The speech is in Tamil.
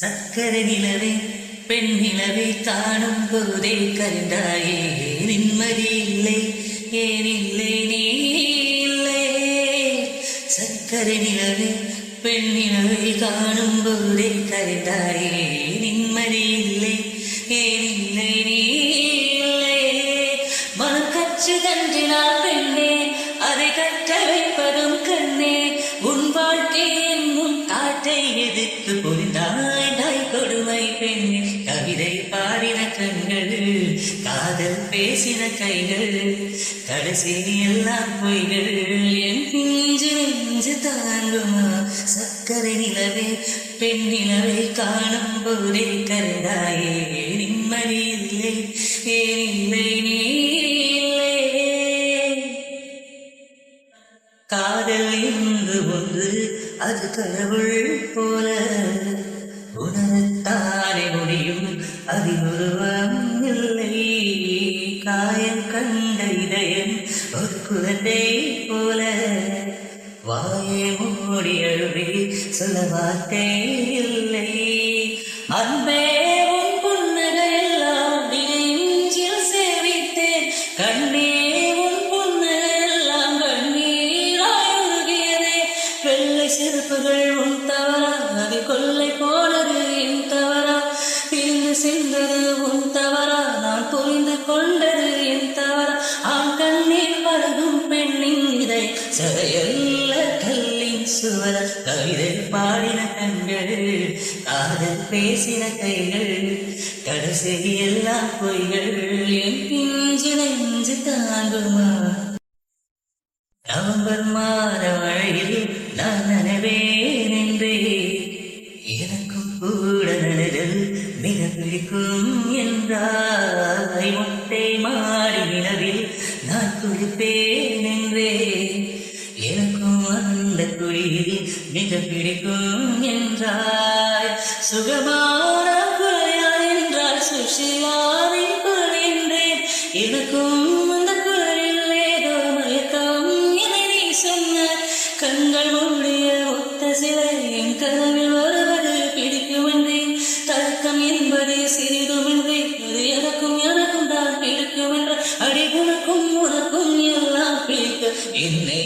சக்கரை நிலவே பெண் நிலவை காணும் போதே கண்டாயே நிம்மதி இல்லை ஏனில்லை நீ இல்லை. சக்கரை நிலவே பெண் நிலவை காணும் போதே கண்டாயே நிம்மதி இல்லை ஏனில்லை நீ இல்லை. மனம் கற்று கன்றினார் பெண்ணே அதை கற்ற வைப்பதும் கண்ணே உன் வாழ்க்கை என்னும் காற்றை எதிர்த்து புரிந்தாய் கொடுமை பெண்ணே. கவிதை பாடின கண்கள் காதல் பேசின கைகள் கடைசி எல்லாம் பொய்கள் என் பிஞ்சு நெஞ்சு தாங்குமா. சக்கரை நிலவே பெண் நிலவை காணும் போதே கண்டாயே நிம்மதி இல்லை ஏனில்லை நீ இல்லை. காதல் என்று ஒன்று அது கடவுள் போல உணரத்தானே முடியும் அதில் உருவம் இல்லை. காயம் கண்ட இதயம் ஒரு குழந்தை போல வாயை மூடி அழுவே சொல்ல வார்த்தை இல்லை. அன்பே உன் புன்னகையெல்லாம் நெஞ்சில் சேவித்தேன் கண்ணே உன் புன்னகையெல்லாம் கண்ணீராய் உருகியதே. வெள்ளை செருப்புகள் உன் தவறா அது கொள்ளை போனது என் தவறா பிரிந்து சென்றது உன் தவறா நான் புரிந்து கொண்டது என் தவறா. ஆண் கண்ணீர் பழகும் பெண்ணின் இதை சதையல்ல கல்லின் சுவர கவிதை பாடின கண்கள் காதல் பேசின கைகள் கடைசி எல்லாம் பொய்கள் என் பிஞ்சு நெஞ்சு தாங்குமா. நவம்பர் மாத மழையில் நான் நனவேன் என்றே எனக்கும் கூட நனதல் மிக பிடிக்கும் என்றாய். முட்டை மாடி நிலவில் நான் குளிப்பேன் என்றே எனக்கும் அந்த குளிரில் மிக பிடிக்கும் என்றாய். சுகமான குறையா என்றால் சுஷிலாவின் குரல் என்றேன் எனக்கும் அந்த குரலில் ஏதோ மயக்கம் என நீ சொன்ன. கண்கள் மூடிய ஒத்த சிலை என் கனவில் வருவது பிடிக்கும் என்றேன். தழக்கம் என்பது சிறிதுமின்றே அது எனக்கும் தான் பிடிக்கும் என்ற அடி உனக்கும் உனக்கும் எல்லாம் பிடிக்க என்னை